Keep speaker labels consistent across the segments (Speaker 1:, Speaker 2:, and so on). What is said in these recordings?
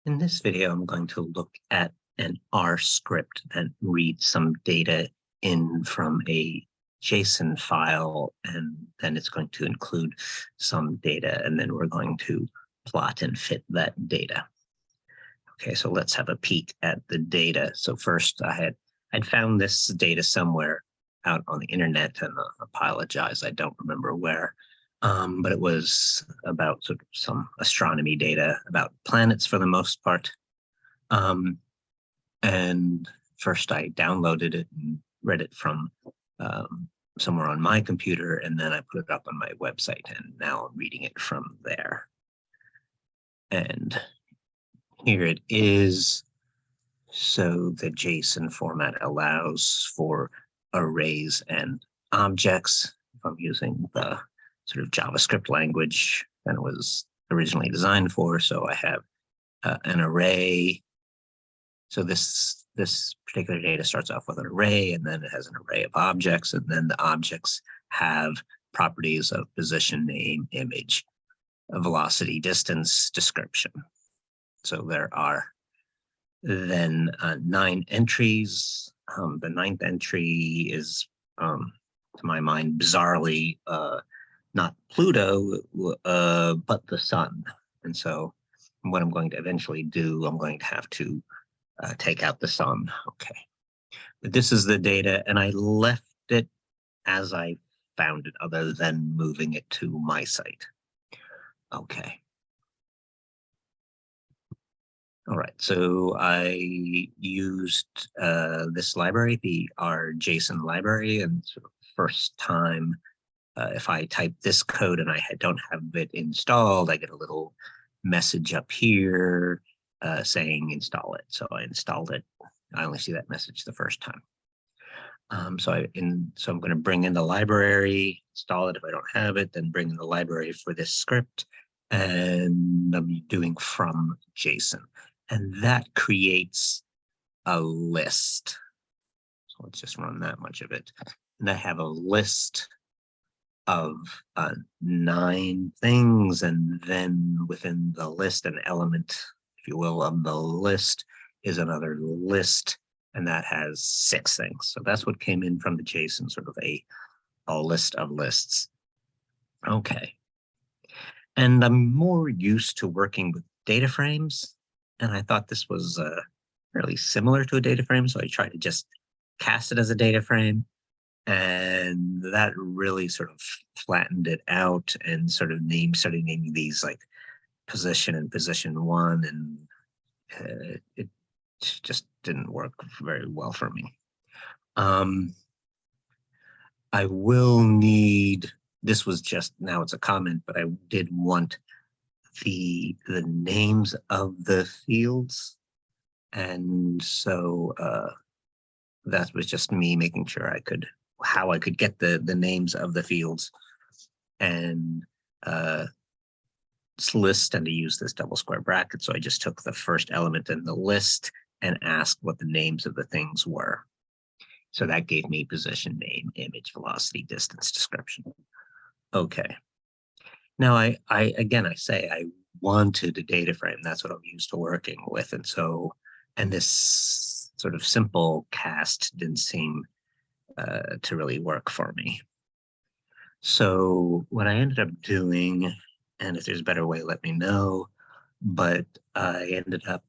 Speaker 1: In this video, I'm going to look at an R script that reads some data in from a JSON file, and then it's going to include some data, and then we're going to plot and fit that data. Okay, so let's have a peek at the data. So first, I'd found this data somewhere out on the internet, and I apologize, I don't remember where. But it was about sort of some astronomy data about planets for the most part. And first I downloaded it and read it from somewhere on my computer, and then I put it up on my website, and now I'm reading it from there. And here it is. So the JSON format allows for arrays and objects. If I'm using the sort of JavaScript language that it was originally designed for. So I have an array. So this particular data starts off with an array, and then it has an array of objects, and then the objects have properties of position, name, image, velocity, distance, description. So there are then 9 entries. The 9th entry is, to my mind, bizarrely not Pluto, but the sun. And so what I'm going to eventually do, I'm going to have to take out the sun. Okay. But this is the data, and I left it as I found it, other than moving it to my site. Okay. All right, so I used this library, the rjson library, and sort of first time, if I type this code and I don't have it installed, I get a little message up here saying install it. So I installed it. I only see that message the first time. So I'm going to bring in the library, install it if I don't have it, then bring in the library for this script, and I'm doing from JSON. And that creates a list. So let's just run that much of it. And I have a list of 9 things, and then within the list, an element, if you will, of the list is another list, and that has 6 things. So that's what came in from the JSON, sort of a list of lists. Okay. And I'm more used to working with data frames, and I thought this was fairly similar to a data frame, so I tried to just cast it as a data frame, and that really sort of flattened it out and sort of started naming these like position and position 1, and it just didn't work very well for me. I will need, this was just, now it's a comment, but I did want the names of the fields. And so that was just me making sure how I could get the names of the fields and list, and to use this double square bracket. So I just took the first element in the list and asked what the names of the things were. So that gave me position, name, image, velocity, distance, description. Okay. Now I say I wanted a data frame. That's what I'm used to working with. And this sort of simple cast didn't seem to really work for me. So what I ended up doing, and if there's a better way, let me know, but I ended up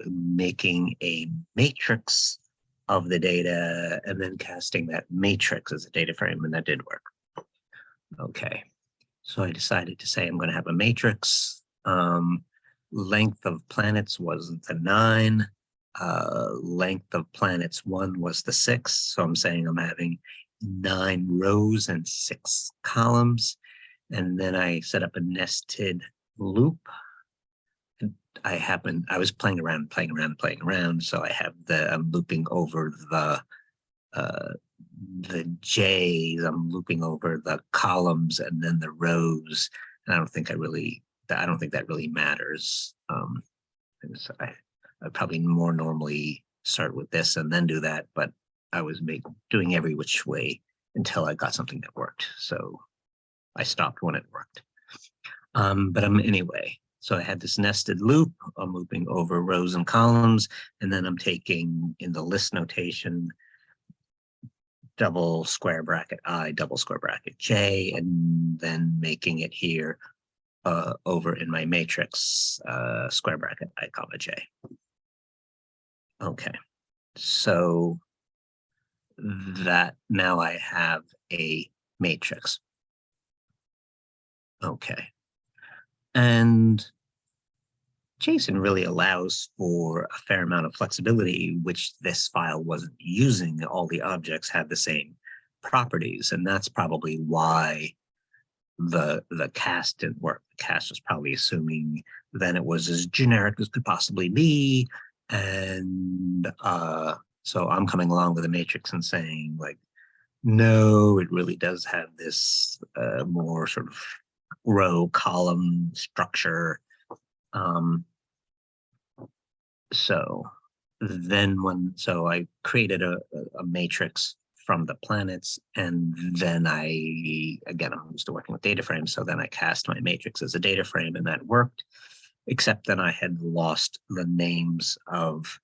Speaker 1: making a matrix of the data and then casting that matrix as a data frame, and that did work. Okay, so I decided to say I'm going to have a matrix. Length of planets was the 9. Length of planets 1 was the 6. So I'm saying I'm having 9 rows and 6 columns. And then I set up a nested loop. I was playing around. So I have I'm looping over the J's, I'm looping over the columns and then the rows. And I don't think that really matters. I'd probably more normally start with this and then do that, but I was doing every which way until I got something that worked. So I stopped when it worked. But anyway, So I had this nested loop. I'm looping over rows and columns, and then I'm taking in the list notation double square bracket I, double square bracket J, and then making it here over in my matrix square bracket I, comma J. Okay, so that now I have a matrix. Okay, and JSON really allows for a fair amount of flexibility, which this file wasn't using. All the objects had the same properties, and that's probably why the cast didn't work. The cast was probably assuming then it was as generic as could possibly be, and so I'm coming along with a matrix and saying, like, no, it really does have this more sort of row column structure. So I created a matrix from the planets, and then I'm used to working with data frames, so then I cast my matrix as a data frame, and that worked, except then I had lost the names of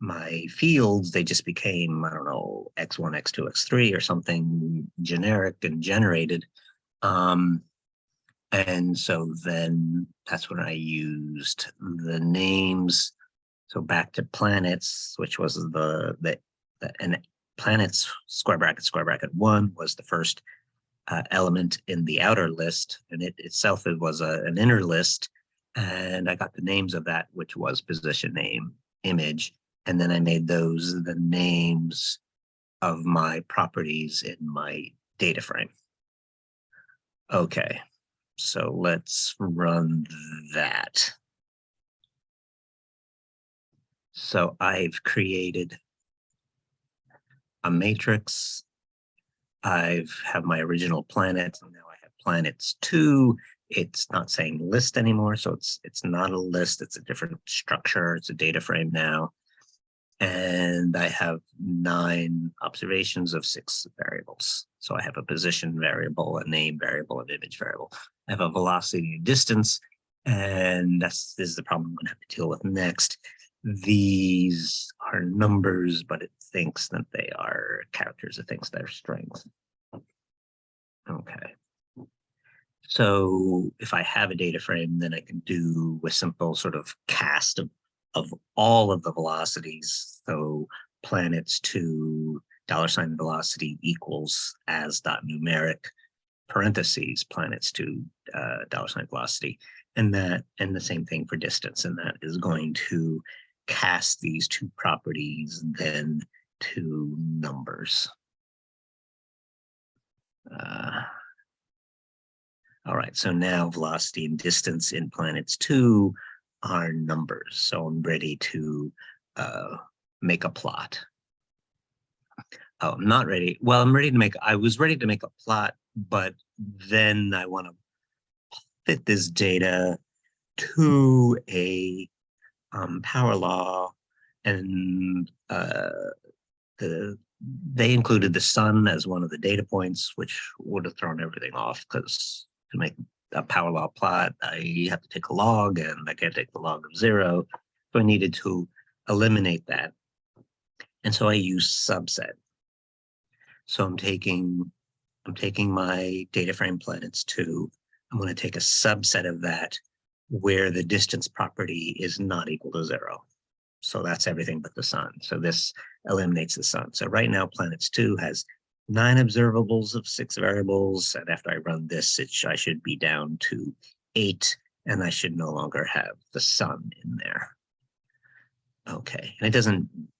Speaker 1: my fields. They just became, I don't know, X1, X2, X3 or something generic and generated. And so then that's when I used the names. So back to planets, which was and planets square bracket 1 was the first element in the outer list, and it itself was an inner list, and I got the names of that, which was position, name, image, and then I made those the names of my properties in my data frame. Okay, so let's run that. So I've created a matrix. I have my original planet, and now I have planets 2. It's not saying list anymore, so it's not a list. It's a different structure. It's a data frame now. And I have 9 observations of 6 variables. So I have a position variable, a name variable, an image variable. I have a velocity and distance, and this is the problem I'm going to have to deal with next. These are numbers, but it thinks that they are characters. It thinks they're strings. Okay. So if I have a data frame, then I can do a simple sort of cast of all of the velocities. So planets to $ velocity equals as.numeric parentheses planets to $ velocity, and the same thing for distance, and that is going to cast these 2 properties then to numbers. All right, so now velocity and distance in planets 2 are numbers. So I'm ready to make a plot. Oh, I'm not ready. Well, I was ready to make a plot, but then I want to fit this data to a power law, and they included the sun as one of the data points, which would have thrown everything off, because to make a power law plot, I have to take a log, and I can't take the log of 0. So I needed to eliminate that. And so I use subset. So I'm taking my data frame planets 2. I'm going to take a subset of that where the distance property is not equal to 0. So that's everything but the sun. So this eliminates the sun. So right now, planets 2 has 9 observables of 6 variables. And after I run this, I should be down to 8, and I should no longer have the sun in there. Okay, and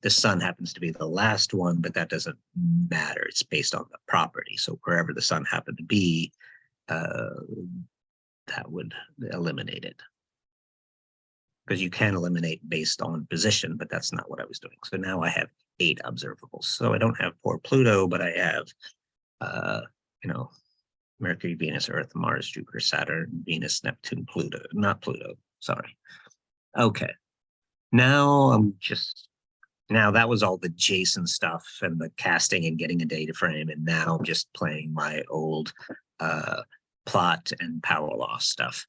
Speaker 1: the sun happens to be the last one, but that doesn't matter. It's based on the property. So wherever the sun happened to be, that would eliminate it. Because you can eliminate based on position, but that's not what I was doing. So now I have 8 observables. So I don't have poor Pluto, but I have, Mercury, Venus, Earth, Mars, Jupiter, Saturn, Venus, Neptune, Pluto, not Pluto, sorry. Okay. Now that was all the JSON stuff and the casting and getting a data frame. And now I'm just playing my old plot and power law stuff.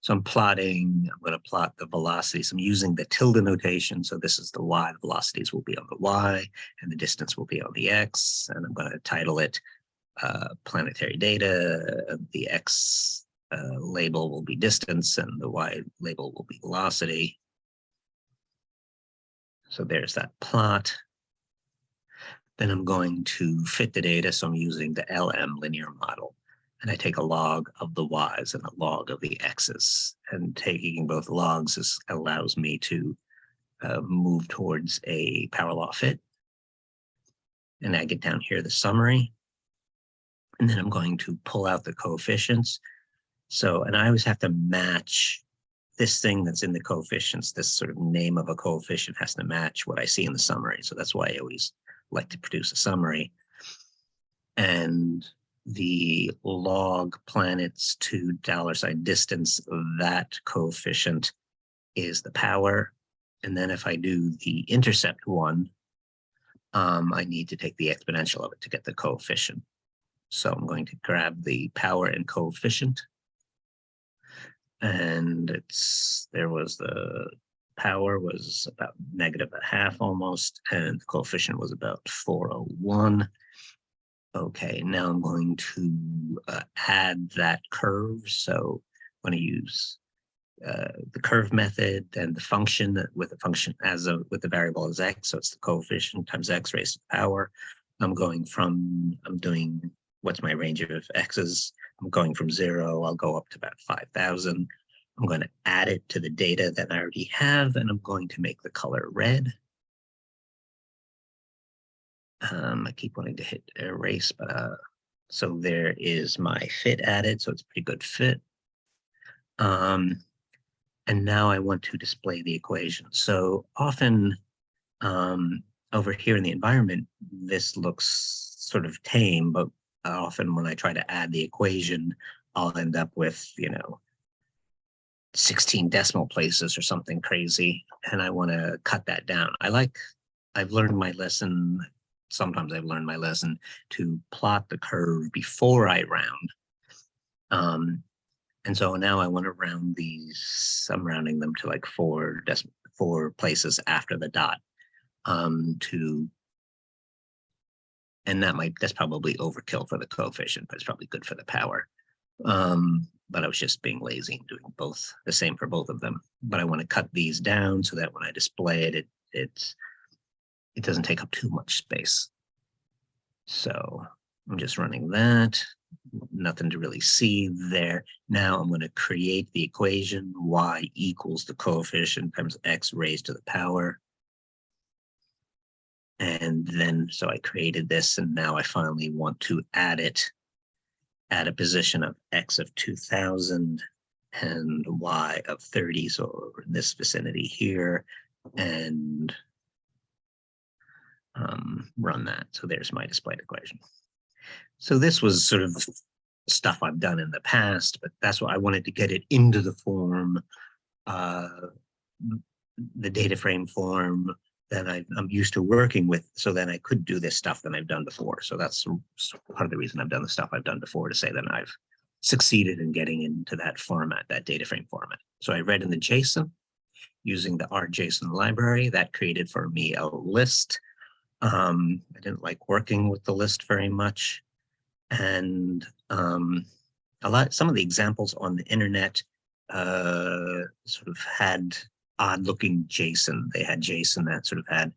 Speaker 1: So I'm plotting, I'm going to plot the velocities. I'm using the tilde notation. So this is the y, the velocities will be on the y, and the distance will be on the x. And I'm going to title it planetary data. The x label will be distance, and the y label will be velocity. So there's that plot. Then I'm going to fit the data. So I'm using the LM linear model. And I take a log of the y's and a log of the x's. And taking both logs allows me to move towards a power law fit. And I get down here the summary. And then I'm going to pull out the coefficients. So, and I always have to match this thing that's in the coefficients. This sort of name of a coefficient has to match what I see in the summary. So that's why I always like to produce a summary. And the log planets to $ distance, that coefficient is the power. And then if I do the intercept one, I need to take the exponential of it to get the coefficient. So I'm going to grab the power and coefficient. And there was the power was about -0.5 almost, and the coefficient was about 401. Okay, now I'm going to add that curve. So I'm going to use the curve method and the function with the function with the variable as x. So it's the coefficient times x raised to the power. I'm doing what's my range of x's. I'm going from 0. I'll go up to about 5,000. I'm going to add it to the data that I already have, and I'm going to make the color red. I keep wanting to hit erase, but so there is my fit added, so it's a pretty good fit. And now I want to display the equation. So often over here in the environment, this looks sort of tame, but often when I try to add the equation, I'll end up with, 16 decimal places or something crazy, and I want to cut that down. I've learned my lesson. Sometimes I've learned my lesson to plot the curve before I round. And so now I want to round these. I'm rounding them to like 4 places after the dot. And that's probably overkill for the coefficient, but it's probably good for the power. But I was just being lazy and doing both the same for both of them. But I want to cut these down so that when I display it, it doesn't take up too much space. So I'm just running that. Nothing to really see there. Now I'm going to create the equation y equals the coefficient times x raised to the power. And then, so I created this, and now I finally want to add it at a position of x of 2000 and y of 30. So in this vicinity here, and run that. So there's my displayed equation. So this was sort of stuff I've done in the past, but that's why I wanted to get it into the form, the data frame form that I'm used to working with, so then I could do this stuff that I've done before. So that's part of the reason I've done the stuff I've done before, to say that I've succeeded in getting into that format, that data frame format. So I read in the JSON using the rjson library that created for me a list. I didn't like working with the list very much. And some of the examples on the internet sort of had odd looking JSON. They had JSON that sort of had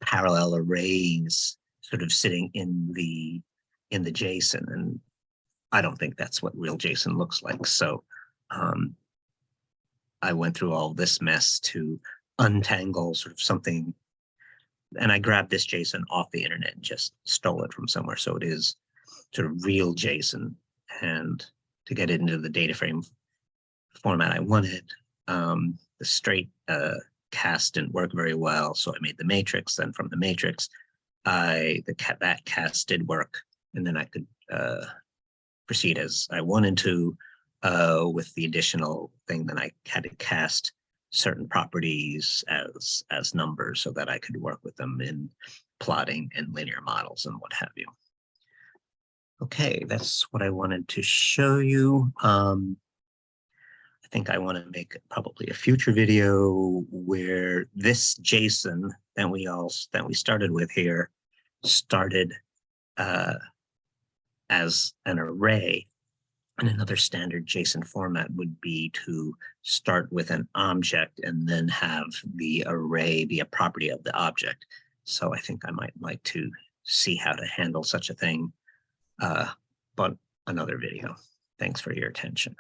Speaker 1: parallel arrays sort of sitting in the JSON. And I don't think that's what real JSON looks like. So I went through all this mess to untangle sort of something. And I grabbed this JSON off the internet and just stole it from somewhere. So it is sort of real JSON. And to get it into the data frame format I wanted, the straight cast didn't work very well. So I made the matrix. Then from the matrix, that cast did work. And then I could proceed as I wanted to with the additional thing that I had to cast certain properties as numbers so that I could work with them in plotting and linear models and what have you. Okay, that's what I wanted to show you. I think I want to make probably a future video where this JSON that we started with here started as an array. And another standard JSON format would be to start with an object and then have the array be a property of the object. So I think I might like to see how to handle such a thing, but another video. Thanks for your attention.